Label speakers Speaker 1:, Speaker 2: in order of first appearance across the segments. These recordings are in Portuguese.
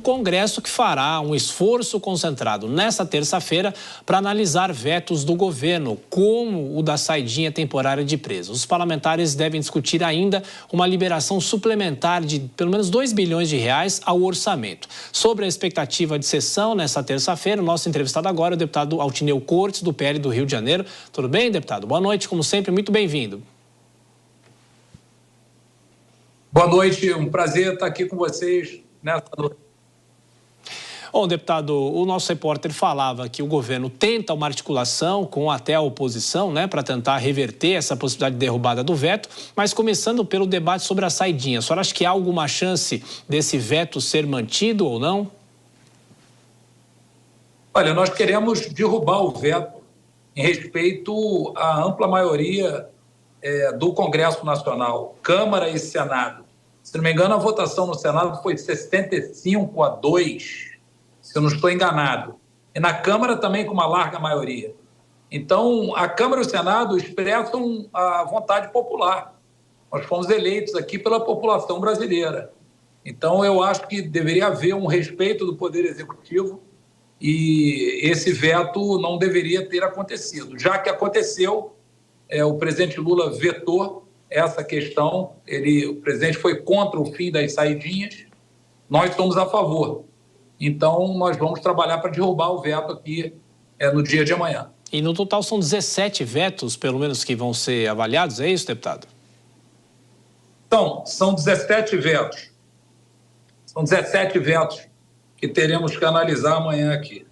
Speaker 1: Congresso que fará um esforço concentrado nesta terça-feira para analisar vetos do governo, como o da saidinha temporária de presos. Os parlamentares devem discutir ainda uma liberação suplementar de pelo menos 2 bilhões de reais ao orçamento. Sobre a expectativa de sessão nesta terça-feira, o nosso entrevistado agora é o deputado Altineu Cortes, do PL do Rio de Janeiro. Tudo bem, deputado? Boa noite, como sempre, muito bem-vindo.
Speaker 2: Boa noite, um prazer estar aqui com vocês nessa noite.
Speaker 1: Bom, deputado, o nosso repórter falava que o governo tenta uma articulação com até a oposição, para tentar reverter essa possibilidade de derrubada do veto, mas começando pelo debate sobre a saidinha. A senhora acha que há alguma chance desse veto ser mantido ou não?
Speaker 2: Olha, nós queremos derrubar o veto em respeito à ampla maioria do Congresso Nacional, Câmara e Senado. Se não me engano, a votação no Senado foi 65-2, se eu não estou enganado. E na Câmara também com uma larga maioria. Então, a Câmara e o Senado expressam a vontade popular. Nós fomos eleitos aqui pela população brasileira. Então, eu acho que deveria haver um respeito do Poder Executivo e esse veto não deveria ter acontecido. Já que aconteceu, o presidente Lula vetou essa questão, o presidente foi contra o fim das saidinhas, nós somos a favor. Então, nós vamos trabalhar para derrubar o veto aqui no dia de amanhã.
Speaker 1: E no total são 17 vetos, pelo menos, que vão ser avaliados, é isso, deputado?
Speaker 2: São 17 vetos. São 17 vetos que teremos que analisar amanhã aqui.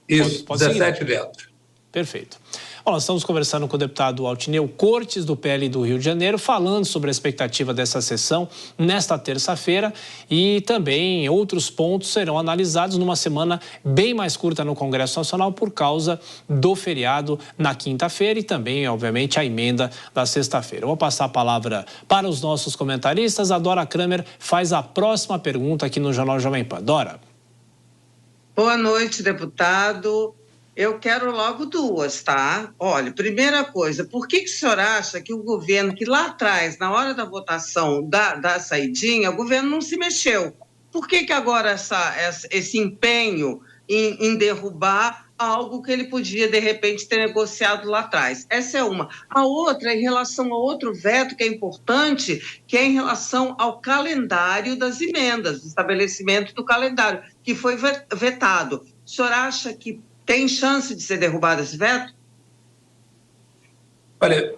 Speaker 2: Isso, pode 17 seguir. Vetos.
Speaker 1: Perfeito. Bom, nós estamos conversando com o deputado Altineu Cortes, do PL do Rio de Janeiro, falando sobre a expectativa dessa sessão nesta terça-feira e também outros pontos serão analisados numa semana bem mais curta no Congresso Nacional por causa do feriado na quinta-feira e também, obviamente, a emenda da sexta-feira. Eu vou passar a palavra para os nossos comentaristas. A Dora Kramer faz a próxima pergunta aqui no Jornal Jovem Pan. Dora.
Speaker 3: Boa noite, deputado. Eu quero logo duas, tá? Olha, primeira coisa, por que o senhor acha que o governo, que lá atrás, na hora da votação da saidinha, o governo não se mexeu? Por que agora esse empenho em derrubar algo que ele podia, de repente, ter negociado lá atrás? Essa é uma. A outra é em relação ao outro veto que é importante, que é em relação ao calendário das emendas, o estabelecimento do calendário, que foi vetado. O senhor acha que tem chance de ser derrubado esse veto?
Speaker 2: Olha,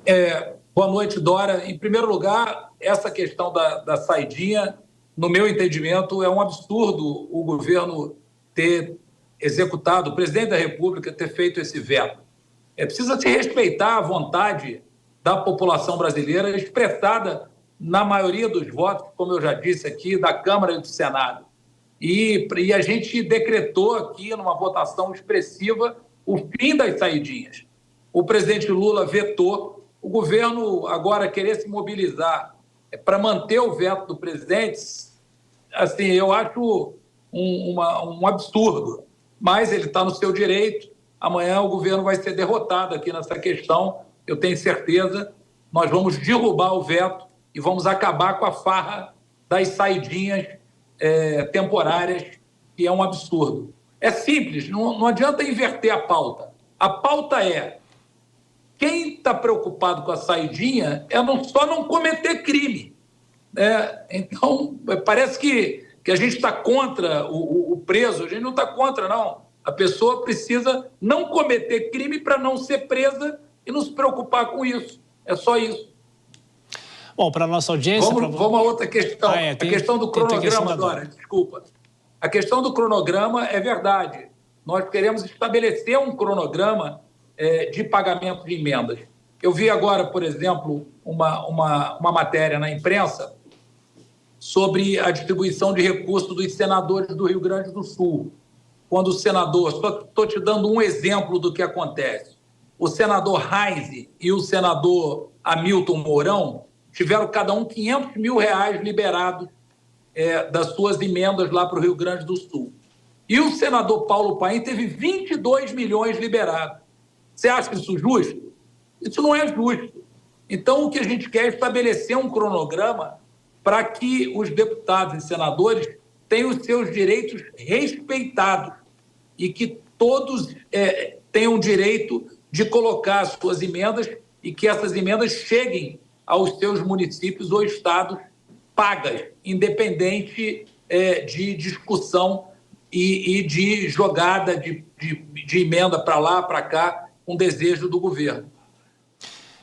Speaker 2: boa noite, Dora. Em primeiro lugar, essa questão da saidinha, no meu entendimento, é um absurdo o governo ter executado, o presidente da República ter feito esse veto. Precisa se respeitar a vontade da população brasileira expressada na maioria dos votos, como eu já disse aqui, da Câmara e do Senado. E a gente decretou aqui, numa votação expressiva, o fim das saidinhas. O presidente Lula vetou, o governo agora querer se mobilizar para manter o veto do presidente, assim, eu acho um absurdo. Mas ele está no seu direito, amanhã o governo vai ser derrotado aqui nessa questão, eu tenho certeza. Nós vamos derrubar o veto e vamos acabar com a farra das saidinhas temporárias, que é um absurdo. É simples, não adianta inverter a pauta. A pauta é: quem está preocupado com a saidinha só não cometer crime. Então, parece que a gente está contra o preso. A gente não está contra, não. A pessoa precisa não cometer crime para não ser presa e não se preocupar com isso. É só isso.
Speaker 1: Bom, para a nossa audiência...
Speaker 2: Vamos a outra questão. A questão do cronograma, Dora, desculpa. A questão do cronograma é verdade. Nós queremos estabelecer um cronograma de pagamento de emendas. Eu vi agora, por exemplo, uma matéria na imprensa sobre a distribuição de recursos dos senadores do Rio Grande do Sul. Quando o senador... Só estou te dando um exemplo do que acontece. O senador Reise e o senador Hamilton Mourão tiveram cada um R$500 mil liberados das suas emendas lá para o Rio Grande do Sul. E o senador Paulo Paim teve 22 milhões liberados. Você acha isso justo? Isso não é justo. Então, o que a gente quer é estabelecer um cronograma para que os deputados e senadores tenham os seus direitos respeitados e que todos tenham o direito de colocar as suas emendas e que essas emendas cheguem aos seus municípios ou estados pagas, independente de discussão e de jogada de emenda para lá, para cá, com desejo do governo.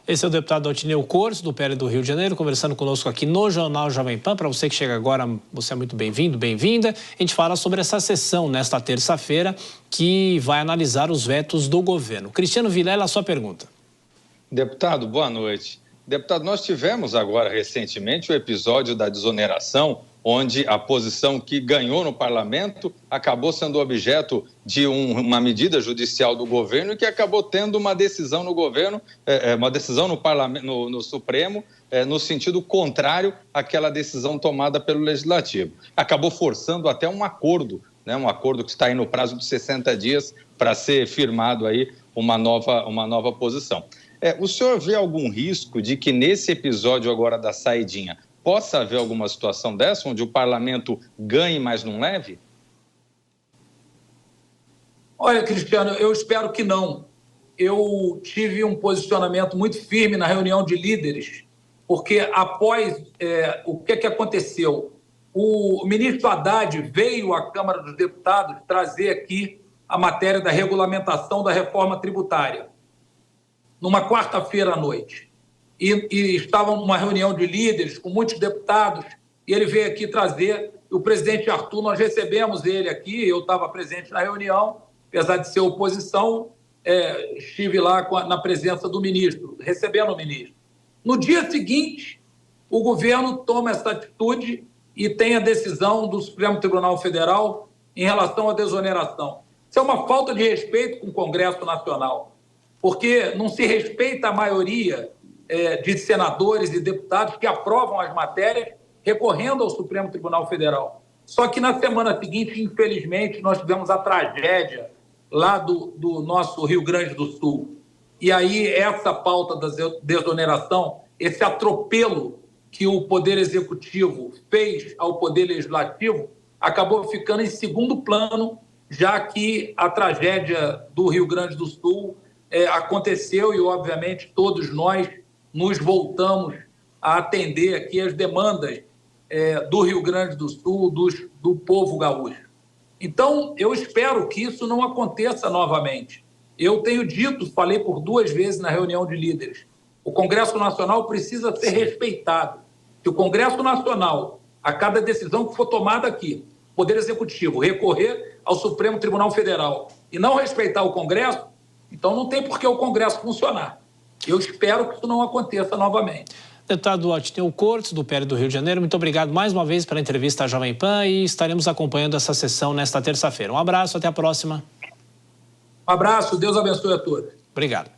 Speaker 1: Esse é o deputado Altineu Cortes, do PL do Rio de Janeiro, conversando conosco aqui no Jornal Jovem Pan. Para você que chega agora, você é muito bem-vindo, bem-vinda. A gente fala sobre essa sessão nesta terça-feira que vai analisar os vetos do governo. Cristiano Vilela, a sua pergunta.
Speaker 4: Deputado, boa noite. Deputado, nós tivemos agora recentemente o episódio da desoneração, onde a posição que ganhou no parlamento acabou sendo objeto de uma medida judicial do governo e que acabou tendo uma decisão no governo, uma decisão no parlamento, no Supremo, no sentido contrário àquela decisão tomada pelo Legislativo. Acabou forçando até um acordo, né, um acordo que está aí no prazo de 60 dias para ser firmado aí uma nova posição. O senhor vê algum risco de que nesse episódio agora da saidinha possa haver alguma situação dessa, onde o parlamento ganhe, mas não leve?
Speaker 2: Olha, Cristiano, eu espero que não. Eu tive um posicionamento muito firme na reunião de líderes, porque após o que aconteceu, o ministro Haddad veio à Câmara dos Deputados trazer aqui a matéria da regulamentação da reforma tributária, numa quarta-feira à noite. E estavam numa reunião de líderes com muitos deputados, e ele veio aqui trazer. O presidente Arthur, nós recebemos ele aqui, eu estava presente na reunião, apesar de ser oposição, estive lá na presença do ministro, recebendo o ministro. No dia seguinte, o governo toma essa atitude e tem a decisão do Supremo Tribunal Federal em relação à desoneração. Isso é uma falta de respeito com o Congresso Nacional, porque não se respeita a maioria de senadores e deputados que aprovam as matérias recorrendo ao Supremo Tribunal Federal. Só que na semana seguinte, infelizmente, nós tivemos a tragédia lá do nosso Rio Grande do Sul. E aí essa pauta da desoneração, esse atropelo que o Poder Executivo fez ao Poder Legislativo, acabou ficando em segundo plano, já que a tragédia do Rio Grande do Sul aconteceu e, obviamente, todos nós nos voltamos a atender aqui as demandas do Rio Grande do Sul, do povo gaúcho. Então, eu espero que isso não aconteça novamente. Eu tenho dito, falei por 2 vezes na reunião de líderes, o Congresso Nacional precisa ser respeitado. Se o Congresso Nacional, a cada decisão que for tomada aqui, o Poder Executivo recorrer ao Supremo Tribunal Federal e não respeitar o Congresso, então não tem por que o Congresso funcionar. Eu espero que isso não aconteça novamente.
Speaker 1: Deputado Altineu Cortes, do PL do Rio de Janeiro, muito obrigado mais uma vez pela entrevista à Jovem Pan e estaremos acompanhando essa sessão nesta terça-feira. Um abraço, até a próxima.
Speaker 2: Um abraço, Deus abençoe a todos.
Speaker 1: Obrigado.